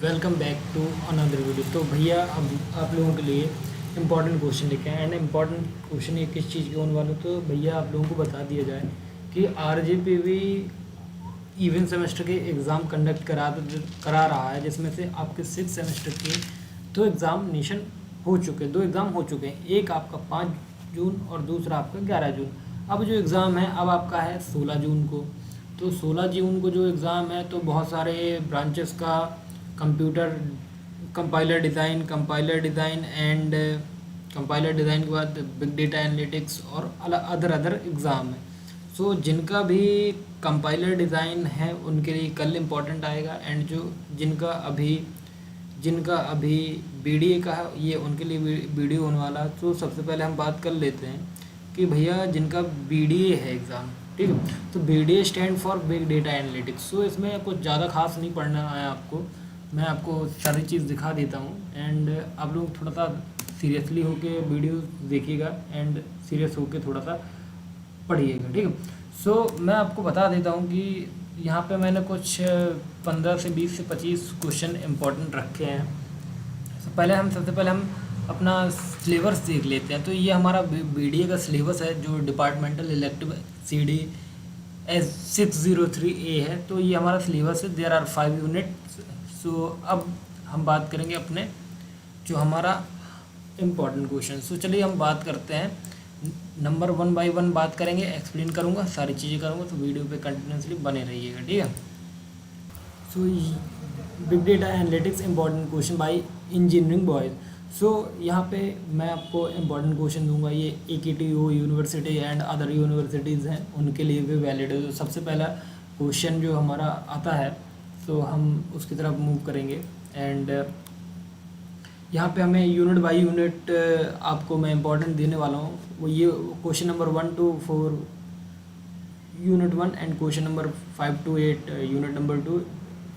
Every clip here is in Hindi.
Welcome back to another video. तो भैया अब आप लोगों के लिए इम्पॉर्टेंट क्वेश्चन लेके आए एंड इम्पॉर्टेंट क्वेश्चन ये किस चीज़ के होने वाले, तो भैया आप लोगों को बता दिया जाए कि आरजेपीवी इवन सेमेस्टर के एग्ज़ाम कंडक्ट करा रहा है, जिसमें से आपके 6 सेमेस्टर के दो एग्ज़ामिनेशन हो चुके, दो एग्ज़ाम हो चुके हैं। एक आपका 5 जून और दूसरा आपका 11 जून। अब जो एग्ज़ाम है अब आपका है 16 जून को। तो 16 जून को जो एग्ज़ाम है तो बहुत सारे ब्रांचेस का computer compiler design and compiler design के बाद बिग डेटा एनालिटिक्स और अदर एग्ज़ाम है। सो जिनका भी कंपाइलर डिज़ाइन है उनके लिए कल इम्पोर्टेंट आएगा, एंड जो जिनका अभी बीडीए का है ये उनके लिए वीडियो होने वाला है। तो सबसे पहले हम बात कर लेते हैं कि भैया जिनका बीडीए है एग्ज़ाम, ठीक है, तो BDA stand for big data analytics. So इसमें कुछ ज़्यादा खास नहीं पढ़ना है आपको, मैं आपको सारी चीज़ दिखा देता हूँ एंड आप लोग थोड़ा सा सीरियसली होके वीडियो देखिएगा एंड सीरियस होके थोड़ा सा पढ़िएगा, ठीक है। सो मैं आपको बता देता हूँ कि यहाँ पे मैंने कुछ 15 से 20 से 25 क्वेश्चन इंपॉर्टेंट रखे हैं। सबसे पहले हम अपना सिलेबस देख लेते हैं। तो ये हमारा बीडीए का सिलेबस है जो डिपार्टमेंटल इलेक्टिव CD S603A है। तो ये हमारा सिलेबस है, देयर आर 5 यूनिट। सो अब हम बात करेंगे अपने जो हमारा इम्पॉर्टेंट क्वेश्चन। सो चलिए हम बात करते हैं, नंबर 1 बाय 1 बात करेंगे, एक्सप्लेन करूँगा, सारी चीज़ें करूँगा, तो वीडियो पे कंटिन्यूसली बने रहिएगा, ठीक है। So big data analytics important question by engineering boys. So यहाँ पे मैं आपको इम्पॉर्टेंट क्वेश्चन दूंगा, ये AKTU university and other universities हैं उनके लिए भी वैलिड है। तो सबसे पहला क्वेश्चन जो हमारा आता है तो हम उसकी तरफ मूव करेंगे एंड यहाँ पे हमें यूनिट बाय यूनिट आपको मैं इम्पोर्टेंट देने वाला हूँ। वो ये question number 1 to 4 unit 1 and question number 5 to 8 unit number 2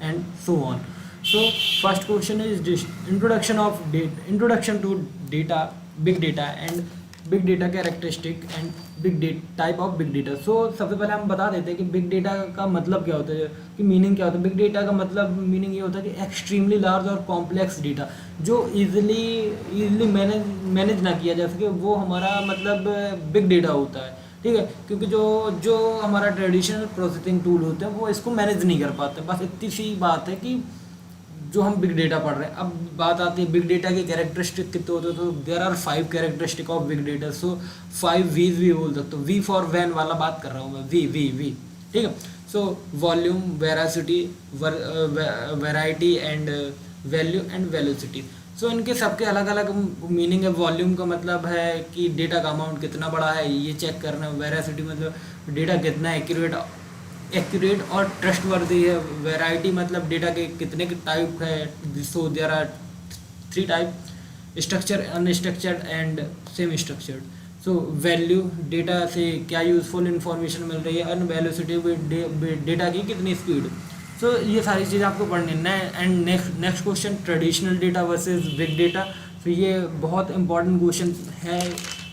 and so on. So first question is introduction to data, big data and big data characteristic and big data type of big data. So सबसे पहले हम बता देते हैं कि बिग डेटा का मतलब क्या होता है, कि मीनिंग क्या होता है। बिग डेटा का मतलब मीनिंग ये होता है कि एक्सट्रीमली लार्ज और कॉम्प्लेक्स डेटा जो इजीली मैनेज ना किया जा सके, वो हमारा मतलब बिग डेटा होता है, ठीक है। क्योंकि जो हमारा ट्रेडिशनल प्रोसेसिंग टूल होते हैं वो इसको मैनेज नहीं कर पाते। बस इतनी सी बात है कि जो हम बिग डेटा पढ़ रहे हैं। अब बात आती है बिग डेटा के कैरेक्टरिस्टिक कितने होते हैं, तो there are 5 characteristic of big data. So 5 V's भी बोल सकते हो, वी फॉर वैन वाला बात कर रहा हूँ मैं, वी, ठीक है। So volume, veracity, variety and value and velocity. So इनके सबके अलग अलग मीनिंग है। वॉल्यूम का मतलब है कि डेटा का अमाउंट कितना बड़ा है ये चेक करना है। वेरासिटी मतलब डेटा कितना एक्यूरेट और ट्रस्टवर्दी है। वैरायटी मतलब डेटा के कितने के टाइप है। So there are 3 type, structure, unstructured and semi structured. So value, data से क्या यूजफुल इंफॉर्मेशन मिल रही है। एंड वेलोसिटी, डेटा की कितनी स्पीड। सो ये सारी चीज़ें आपको पढ़नी है। And next question, traditional data versus big data. तो ये बहुत इंपॉर्टेंट क्वेश्चन है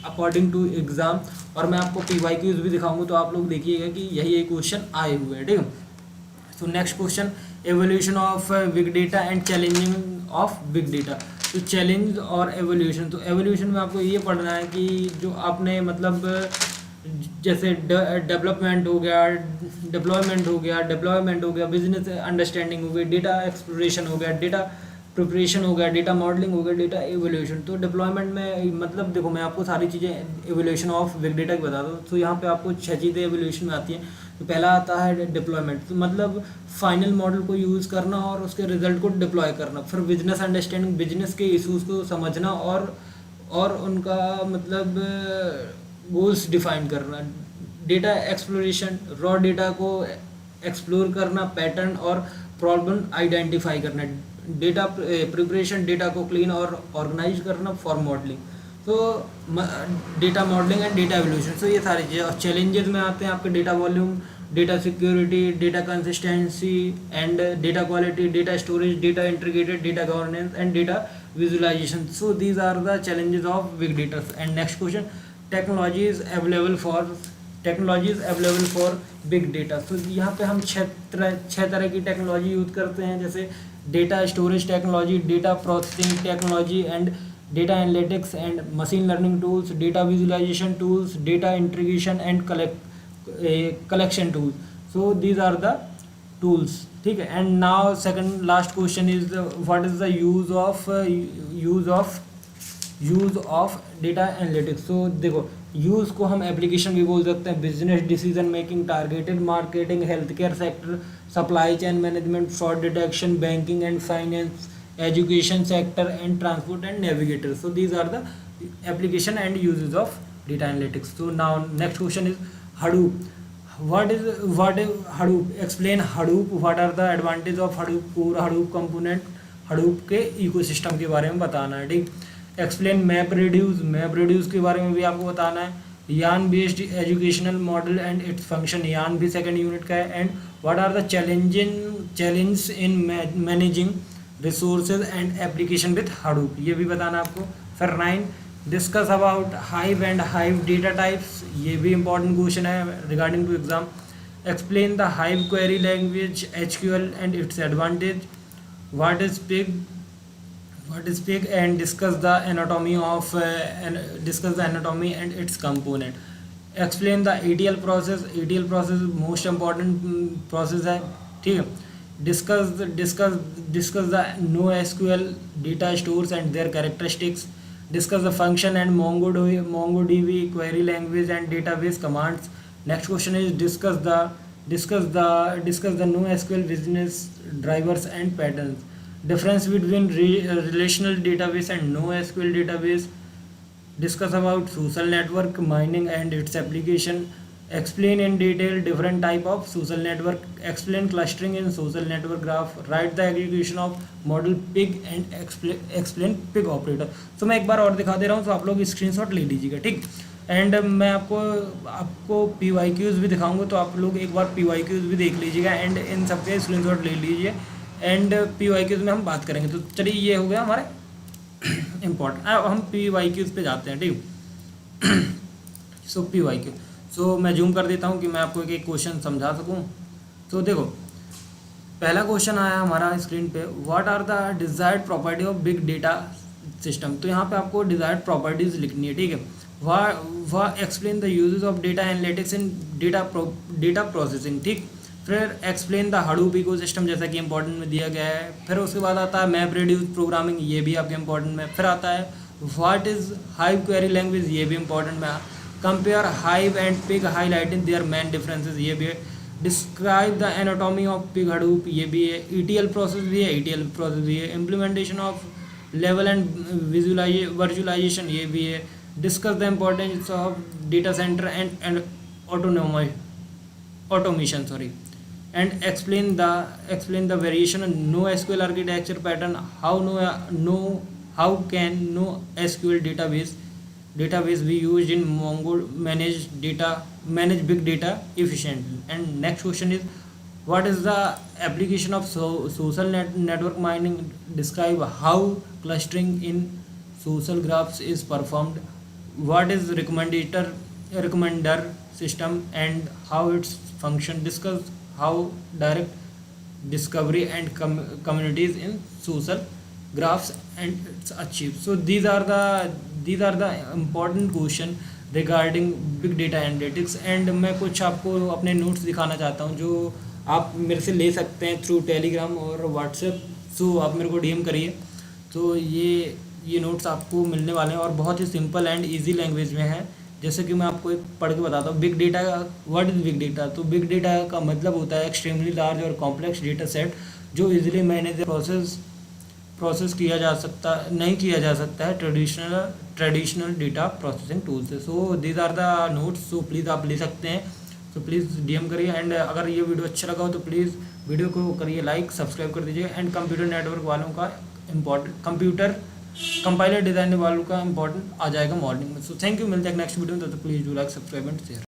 अकॉर्डिंग टू एग्ज़ाम, और मैं आपको PYQs भी दिखाऊंगा, तो आप लोग देखिएगा कि यही क्वेश्चन आए हुए हैं, ठीक है। So next question, evolution of big data and challenging of big data. तो चैलेंज और एवोल्यूशन, तो एवोल्यूशन में आपको ये पढ़ना है कि जो आपने मतलब जैसे डेवलपमेंट हो गया, डिप्लॉयमेंट हो गया, बिजनेस अंडरस्टैंडिंग हो गई, डेटा एक्सप्लोरेशन हो गया, डेटा प्रिपरेशन हो गया, डेटा मॉडलिंग हो गया, डेटा एवोल्यूशन। तो डिप्लॉयमेंट में मतलब देखो मैं आपको सारी चीज़ें एवोल्यूशन ऑफ बिग डेटा की बता दूँ। तो यहाँ पे आपको 6 चीज़ें एवोल्यूशन में आती हैं। तो पहला आता है डिप्लॉयमेंट, तो मतलब फाइनल मॉडल को यूज़ करना और उसके रिजल्ट को डिप्लॉय करना। फिर बिजनेस अंडरस्टैंडिंग, बिजनेस के इशूज़ को समझना और उनका मतलब गोल्स डिफाइन करना। डेटा एक्सप्लोरेशन, रॉ डेटा को एक्सप्लोर करना, पैटर्न और प्रॉब्लम आइडेंटिफाई करना। डेटा प्रिपरेशन, डेटा को क्लीन और ऑर्गेनाइज करना फॉर मॉडलिंग। तो data modelling and data evolution. So ये सारी चीज़ें। और चैलेंजेस में आते हैं आपके data volume, data security, data consistency and data quality, data storage, data integrated, data governance and data visualization. So these are the challenges of big data. And next question, technologies available for big data. तो यहाँ पे हम छः तरह की टेक्नोलॉजी यूज़ करते हैं, जैसे data storage technology, data processing technology, and data analytics and machine learning tools, data visualization tools, data integration and collection tools. So these are the tools. ठीक है. And now second last question is what is the use of data analytics. So देखो, यूज़ को हम एप्लीकेशन भी बोल सकते हैं, business decision making, targeted marketing, health care sector, supply chain management, fraud detection, banking and finance, education sector and transport and navigator. So these are the application and uses of data analytics. So now next question is Hadoop. What is Hadoop? Explain Hadoop. What are the advantages of Hadoop, core Hadoop component, Hadoop के इकोसिस्टम के बारे में बताना है. ठीक. एक्सप्लेन MapReduce के बारे में भी आपको बताना है. YARN based educational model and its function, YARN भी सेकंड यूनिट का है. And what are the challenge in managing resources and application with Hadoop, ये भी बताना आपको. फिर 9 discuss about hive and hive data types, ये भी इंपॉर्टेंट क्वेश्चन है regarding to exam. Explain the hive query language SQL and its advantage. What is pig and discuss the anatomy and its component. Explain the ETL process. ETL process most important process है. ठीक है. discuss the NoSQL data stores and their characteristics. Discuss the function and MongoDB query language and database commands. Next question is discuss the NoSQL business drivers and patterns. Difference between relational database and NoSQL database. Discuss about social network mining and its application. Explain in detail different type of social network. Explain clustering in social network graph. Write the execution of model pig and explain pig operator. तो मैं एक बार और दिखा दे रहा हूँ, तो आप लोग स्क्रीनशॉट ले लीजिएगा. ठीक. एंड मैं आपको PYQs भी दिखाऊंगा, तो आप लोग एक बार PYQs भी देख लीजिएगा एंड इन सबके स्क्रीनशॉट ले लीजिए. एंड PYQs में हम बात करेंगे. तो चलिए, ये हो गया हमारे इम्पोर्टेंट. अब हम PYQs पे जाते हैं. ठीक. सो PYQ. सो मैं जूम कर देता हूँ कि मैं आपको एक क्वेश्चन समझा सकूँ. तो देखो, पहला क्वेश्चन आया हमारा स्क्रीन पे. What are the desired property of big data system. तो यहाँ पे आपको डिजायर्ड प्रॉपर्टीज लिखनी है. ठीक है. Explain the uses of data analytics in data processing. ठीक. फिर एक्सप्लेन द Hadoop इकोसिस्टम, जैसा कि इंपॉर्टेंट में दिया गया है. फिर उसके बाद आता है MapReduce प्रोग्रामिंग, ये भी आपके इंपॉर्टेंट में. फिर आता है what is hive query language, ये भी इंपॉर्टेंट में. Compare hive and pig highlighting their main differences, ये भी है. Describe the anatomy of pig Hadoop, ये भी है. ETL प्रोसेस भी है. Implementation of level and virtualization, ये भी है. Discuss the importance of data center and automation. And explain the variation of NoSQL architecture pattern. How can NoSQL database be used in Mongo manage big data efficiently. And next question is what is the application of social network mining. Describe how clustering in social graphs is performed. What is recommender system and how it's function. Discuss how direct discovery and communities in social graphs and it's achieved. So these are the important question regarding big data analytics. and मैं कुछ आपको अपने नोट्स दिखाना चाहता हूँ जो आप मेरे से ले सकते हैं थ्रू टेलीग्राम और व्हाट्सएप. सो आप मेरे को DM करिए. तो ये नोट्स आपको मिलने वाले हैं और बहुत ही सिंपल एंड ईजी लैंग्वेज में है. जैसे कि मैं आपको एक पढ़ के बताता हूँ. Big data, what is big data. तो बिग डेटा का मतलब होता है एक्सट्रीमली लार्ज और कॉम्प्लेक्स डेटा सेट जो इजीली मैनेज प्रोसेस नहीं किया जा सकता है ट्रेडिशनल डेटा प्रोसेसिंग टूल से. So these are the notes. So please आप ले सकते हैं. तो प्लीज़ DM करिए. एंड अगर ये वीडियो अच्छा लगा हो तो प्लीज़ वीडियो को करिए लाइक, सब्सक्राइब कर दीजिए. एंड कंप्यूटर नेटवर्क वालों का कंप्यूटर कंपाइलर डिज़ाइन वालों का इंपॉर्टेंट आ जाएगा मॉर्निंग में. So thank you. मिलते हैं नेक्स्ट वीडियो में. तो please do like, subscribe and share.